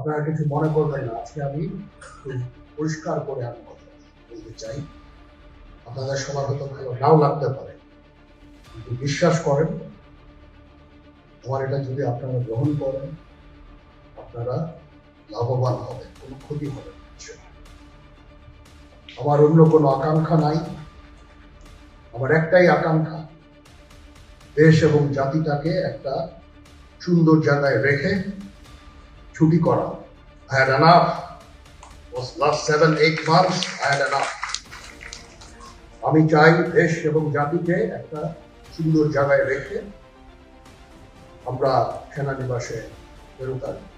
আপনারা কিছু মনে করবেন না, আজকে আমি পরিষ্কার করে আমি কথা বলতে চাই। আপনাদের সবার হয়তো ভালো নাও লাগতে পারে, কিন্তু বিশ্বাস করেন, আমার এটা যদি আপনারা গ্রহণ করেন, আপনারা লাভবান হবেন, কোনো ক্ষতি হবে না। আমার অন্য কোনো আকাঙ্ক্ষা নাই। আমার একটাই আকাঙ্ক্ষা, দেশ এবং জাতিটাকে একটা সুন্দর জায়গায় রেখে ছুটি করা। I had enough. Was last 7-8 months, I had enough. আমি চাই দেশ এবং জাতিকে একটা সুন্দর জায়গায় রেখে আমরা সেনানিবাসে ফেরত আসবো।